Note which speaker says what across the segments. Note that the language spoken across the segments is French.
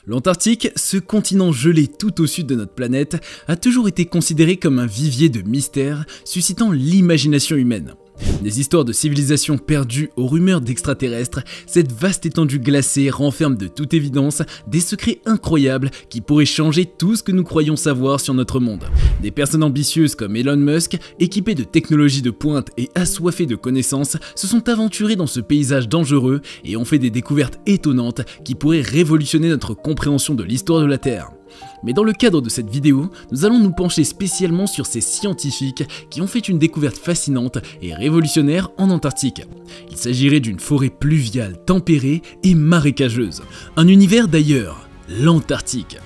Speaker 1: L'Antarctique, ce continent gelé tout au sud de notre planète, a toujours été considéré comme un vivier de mystères, suscitant l'imagination humaine. Des histoires de civilisations perdues aux rumeurs d'extraterrestres, cette vaste étendue glacée renferme de toute évidence des secrets incroyables qui pourraient changer tout ce que nous croyons savoir sur notre monde. Des personnes ambitieuses comme Elon Musk, équipées de technologies de pointe et assoiffées de connaissances, se sont aventurées dans ce paysage dangereux et ont fait des découvertes étonnantes qui pourraient révolutionner notre compréhension de l'histoire de la Terre. Mais dans le cadre de cette vidéo, nous allons nous pencher spécialement sur ces scientifiques qui ont fait une découverte fascinante et révolutionnaire en Antarctique. Il s'agirait d'une forêt pluviale, tempérée et marécageuse. Un univers d'ailleurs, l'Antarctique.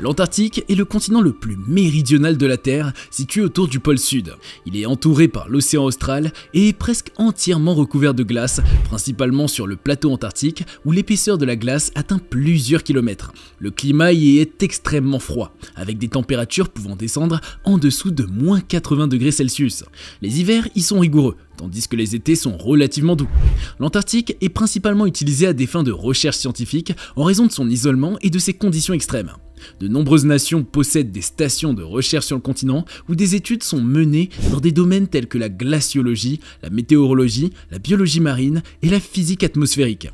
Speaker 1: L'Antarctique est le continent le plus méridional de la Terre, situé autour du pôle Sud. Il est entouré par l'océan austral et est presque entièrement recouvert de glace, principalement sur le plateau antarctique où l'épaisseur de la glace atteint plusieurs kilomètres. Le climat y est extrêmement froid, avec des températures pouvant descendre en dessous de moins 80 degrés Celsius. Les hivers y sont rigoureux, tandis que les étés sont relativement doux. L'Antarctique est principalement utilisé à des fins de recherche scientifique en raison de son isolement et de ses conditions extrêmes. De nombreuses nations possèdent des stations de recherche sur le continent où des études sont menées dans des domaines tels que la glaciologie, la météorologie, la biologie marine et la physique atmosphérique.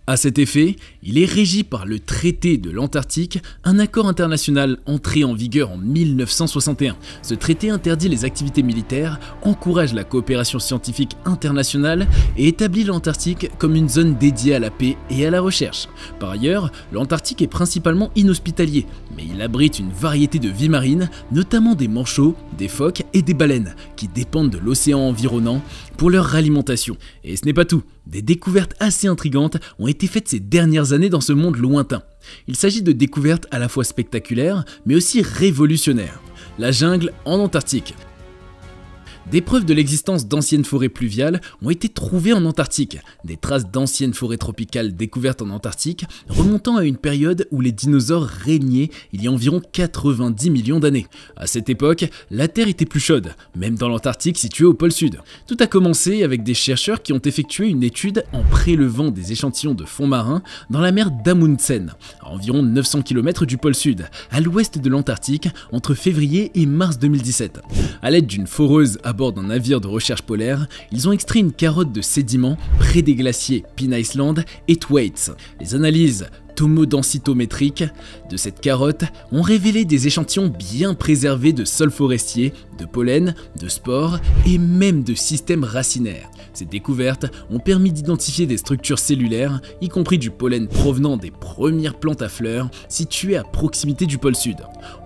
Speaker 1: À cet effet, il est régi par le traité de l'Antarctique, un accord international entré en vigueur en 1961. Ce traité interdit les activités militaires, encourage la coopération scientifique internationale et établit l'Antarctique comme une zone dédiée à la paix et à la recherche. Par ailleurs, l'Antarctique est principalement inhospitalier, mais il abrite une variété de vies marines, notamment des manchots, des phoques et des baleines, qui dépendent de l'océan environnant pour leur alimentation. Et ce n'est pas tout. Des découvertes assez intrigantes ont été faites ces dernières années dans ce monde lointain. Il s'agit de découvertes à la fois spectaculaires, mais aussi révolutionnaires. La jungle en Antarctique. Des preuves de l'existence d'anciennes forêts pluviales ont été trouvées en Antarctique. Des traces d'anciennes forêts tropicales découvertes en Antarctique remontant à une période où les dinosaures régnaient il y a environ 90 millions d'années. À cette époque, la Terre était plus chaude, même dans l'Antarctique située au pôle Sud. Tout a commencé avec des chercheurs qui ont effectué une étude en prélevant des échantillons de fonds marins dans la mer d'Amundsen, à environ 900 km du pôle Sud, à l'ouest de l'Antarctique, entre février et mars 2017. À l'aide d'une foreuse à bord d'un navire de recherche polaire, ils ont extrait une carotte de sédiments près des glaciers Pine Island et Thwaites. Les analyses tomodensitométriques de cette carotte ont révélé des échantillons bien préservés de sols forestiers, de pollen, de spores et même de systèmes racinaires. Ces découvertes ont permis d'identifier des structures cellulaires, y compris du pollen provenant des premières plantes à fleurs situées à proximité du pôle Sud.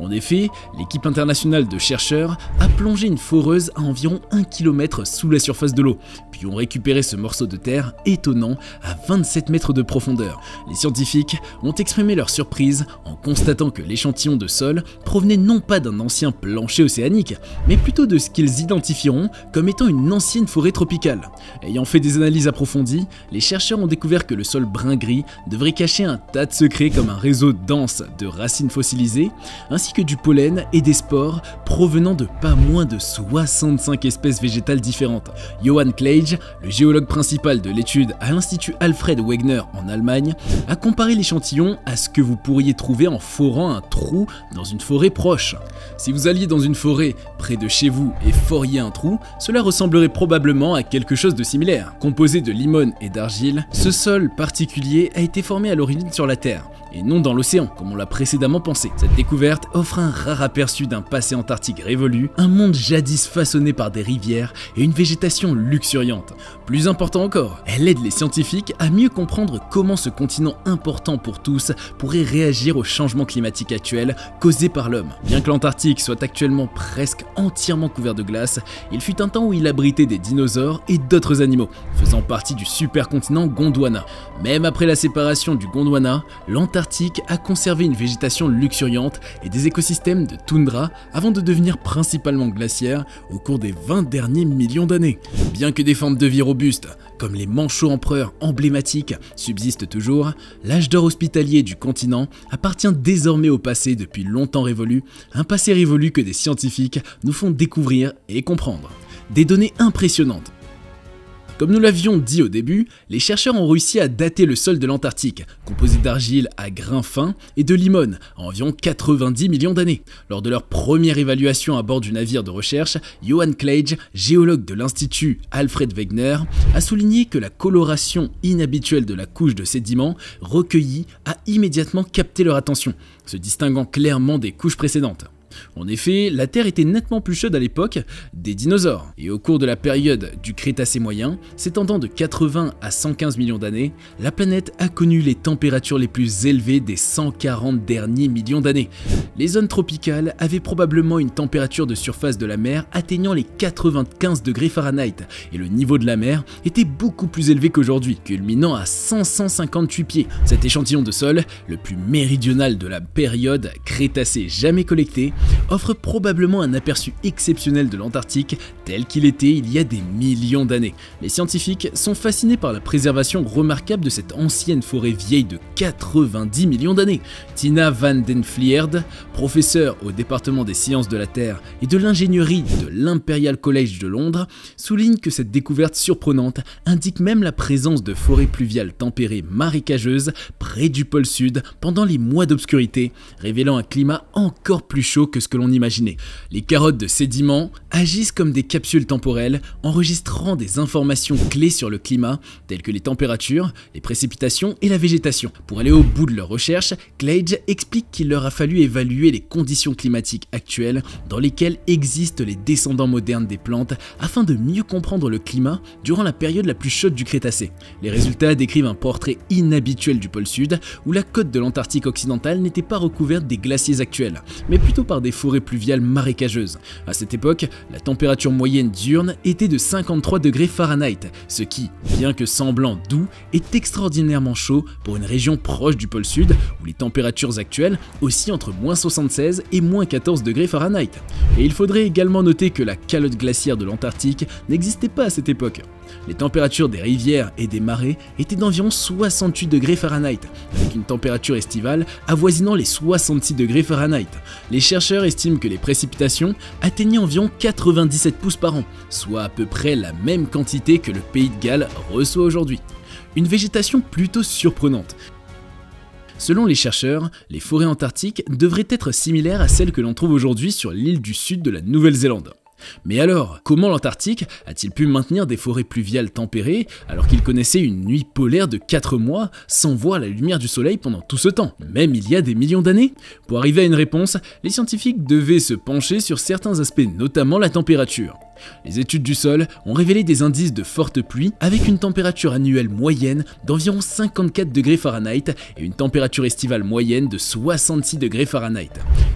Speaker 1: En effet, l'équipe internationale de chercheurs a plongé une foreuse à environ 1 km sous la surface de l'eau, puis ont récupéré ce morceau de terre étonnant à 27 mètres de profondeur. Les scientifiques ont exprimé leur surprise en constatant que l'échantillon de sol provenait non pas d'un ancien plancher océanique, mais plutôt de ce qu'ils identifieront comme étant une ancienne forêt tropicale. Ayant fait des analyses approfondies, les chercheurs ont découvert que le sol brun-gris devrait cacher un tas de secrets comme un réseau dense de racines fossilisées, ainsi que du pollen et des spores provenant de pas moins de 65 espèces végétales différentes. Johann Kleige, le géologue principal de l'étude à l'Institut Alfred Wegener en Allemagne, a comparé l'échantillon à ce que vous pourriez trouver en forant un trou dans une forêt proche. Si vous alliez dans une forêt près de chez vous et foriez un trou, cela ressemblerait probablement à quelque chose de similaire. Composé de limone et d'argile, ce sol particulier a été formé à l'origine sur la Terre, et non dans l'océan, comme on l'a précédemment pensé. Cette découverte offre un rare aperçu d'un passé antarctique révolu, un monde jadis façonné par des rivières et une végétation luxuriante. Plus important encore, elle aide les scientifiques à mieux comprendre comment ce continent important pour tous pourrait réagir au changement climatique actuel causé par l'homme. Bien que l'Antarctique soit actuellement presque entièrement couvert de glace, il fut un temps où il abritait des dinosaures et d'autres animaux, faisant partie du supercontinent Gondwana. Même après la séparation du Gondwana, l'Antarctique a conservé une végétation luxuriante et des écosystèmes de toundra avant de devenir principalement glaciaire au cours des 20 derniers millions d'années. Bien que des formes de vie robustes, comme les manchots empereurs emblématiques, subsistent toujours, l'âge d'or hospitalier du continent appartient désormais au passé depuis longtemps révolu, un passé révolu que des scientifiques nous font découvrir et comprendre. Des données impressionnantes. Comme nous l'avions dit au début, les chercheurs ont réussi à dater le sol de l'Antarctique, composé d'argile à grains fins et de limone, à environ 90 millions d'années. Lors de leur première évaluation à bord du navire de recherche, Johan Clage, géologue de l'Institut Alfred Wegener, a souligné que la coloration inhabituelle de la couche de sédiments recueillis a immédiatement capté leur attention, se distinguant clairement des couches précédentes. En effet, la Terre était nettement plus chaude à l'époque des dinosaures, et au cours de la période du Crétacé moyen, s'étendant de 80 à 115 millions d'années, la planète a connu les températures les plus élevées des 140 derniers millions d'années. Les zones tropicales avaient probablement une température de surface de la mer atteignant les 95 degrés Fahrenheit, et le niveau de la mer était beaucoup plus élevé qu'aujourd'hui, culminant à 558 pieds. Cet échantillon de sol, le plus méridional de la période Crétacé jamais collecté, offre probablement un aperçu exceptionnel de l'Antarctique tel qu'il était il y a des millions d'années. Les scientifiques sont fascinés par la préservation remarquable de cette ancienne forêt vieille de 90 millions d'années. Tina van den Vlierde, professeure au département des sciences de la Terre et de l'ingénierie de l'Imperial College de Londres, souligne que cette découverte surprenante indique même la présence de forêts pluviales tempérées marécageuses près du pôle sud pendant les mois d'obscurité, révélant un climat encore plus chaud que ce que l'on imaginait. Les carottes de sédiments agissent comme des capsules temporelles, enregistrant des informations clés sur le climat, telles que les températures, les précipitations et la végétation. Pour aller au bout de leurs recherches, Clage explique qu'il leur a fallu évaluer les conditions climatiques actuelles dans lesquelles existent les descendants modernes des plantes afin de mieux comprendre le climat durant la période la plus chaude du Crétacé. Les résultats décrivent un portrait inhabituel du pôle sud, où la côte de l'Antarctique occidentale n'était pas recouverte des glaciers actuels, mais plutôt par des forêts pluviales marécageuses. À cette époque, la température moyenne diurne était de 53 degrés Fahrenheit, ce qui, bien que semblant doux, est extraordinairement chaud pour une région proche du pôle sud, où les températures actuelles oscillent entre -76 et -14 degrés Fahrenheit. Et il faudrait également noter que la calotte glaciaire de l'Antarctique n'existait pas à cette époque. Les températures des rivières et des marais étaient d'environ 68 degrés Fahrenheit, avec une température estivale avoisinant les 66 degrés Fahrenheit. Les chercheurs estiment que les précipitations atteignaient environ 97 pouces par an, soit à peu près la même quantité que le pays de Galles reçoit aujourd'hui. Une végétation plutôt surprenante. Selon les chercheurs, les forêts antarctiques devraient être similaires à celles que l'on trouve aujourd'hui sur l'île du sud de la Nouvelle-Zélande. Mais alors, comment l'Antarctique a-t-il pu maintenir des forêts pluviales tempérées alors qu'il connaissait une nuit polaire de 4 mois sans voir la lumière du soleil pendant tout ce temps, même il y a des millions d'années? Pour arriver à une réponse, les scientifiques devaient se pencher sur certains aspects, notamment la température. Les études du sol ont révélé des indices de fortes pluies avec une température annuelle moyenne d'environ 54 degrés Fahrenheit et une température estivale moyenne de 66 degrés Fahrenheit.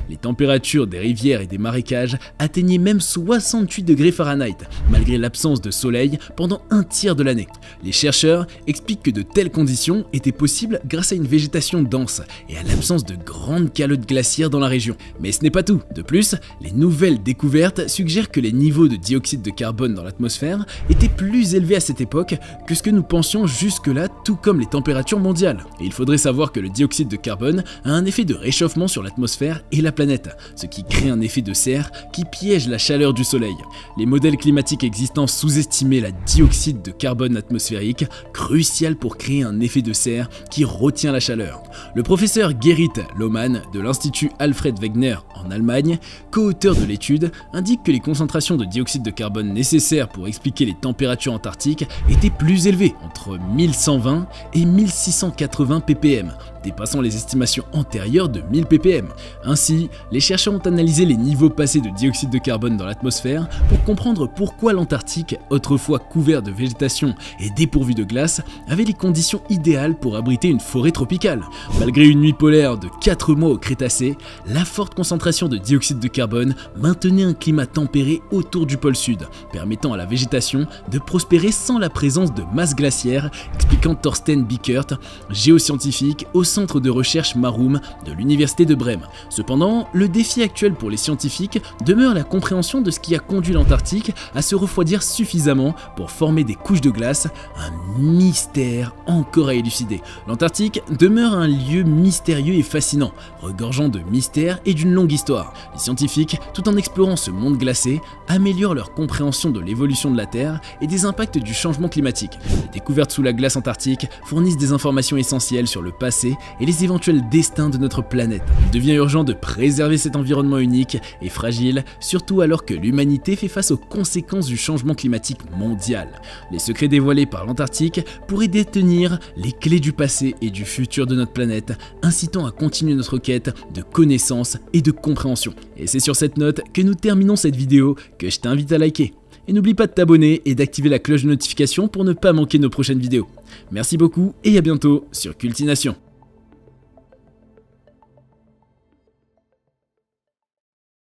Speaker 1: Les températures des rivières et des marécages atteignaient même 68 degrés Fahrenheit, malgré l'absence de soleil pendant un tiers de l'année. Les chercheurs expliquent que de telles conditions étaient possibles grâce à une végétation dense et à l'absence de grandes calottes glaciaires dans la région. Mais ce n'est pas tout. De plus, les nouvelles découvertes suggèrent que les niveaux de dioxyde de carbone dans l'atmosphère étaient plus élevés à cette époque que ce que nous pensions jusque-là, tout comme les températures mondiales. Et il faudrait savoir que le dioxyde de carbone a un effet de réchauffement sur l'atmosphère et la planète, ce qui crée un effet de serre qui piège la chaleur du soleil. Les modèles climatiques existants sous-estimaient la dioxyde de carbone atmosphérique, crucial pour créer un effet de serre qui retient la chaleur. Le professeur Gerrit Lohmann de l'Institut Alfred Wegener en Allemagne, co-auteur de l'étude, indique que les concentrations de dioxyde de carbone nécessaires pour expliquer les températures antarctiques étaient plus élevées, entre 1120 et 1680 ppm, dépassant les estimations antérieures de 1000 ppm. Ainsi, les chercheurs ont analysé les niveaux passés de dioxyde de carbone dans l'atmosphère pour comprendre pourquoi l'Antarctique, autrefois couvert de végétation et dépourvu de glace, avait les conditions idéales pour abriter une forêt tropicale. Malgré une nuit polaire de 4 mois au Crétacé, la forte concentration de dioxyde de carbone maintenait un climat tempéré autour du pôle sud, permettant à la végétation de prospérer sans la présence de masse glaciaire, expliquant Thorsten Bickert, géoscientifique au centre de recherche Maroum de l'université de Brême. Cependant, le défi actuel pour les scientifiques demeure la compréhension de ce qui a conduit l'Antarctique à se refroidir suffisamment pour former des couches de glace, un mystère encore à élucider. L'Antarctique demeure un lieu mystérieux et fascinant, regorgeant de mystères et d'une longue histoire. Les scientifiques, tout en explorant ce monde glacé, améliorent leur compréhension de l'évolution de la Terre et des impacts du changement climatique. Les découvertes sous la glace antarctique fournissent des informations essentielles sur le passé et les éventuels destins de notre planète. Il devient urgent de préserver cet environnement unique et fragile, surtout alors que l'humanité fait face aux conséquences du changement climatique mondial. Les secrets dévoilés par l'Antarctique pourraient détenir les clés du passé et du futur de notre planète, incitant à continuer notre quête de connaissances et de compréhension. Et c'est sur cette note que nous terminons cette vidéo que je t'invite à liker. Et n'oublie pas de t'abonner et d'activer la cloche de notification pour ne pas manquer nos prochaines vidéos. Merci beaucoup et à bientôt sur Cultination.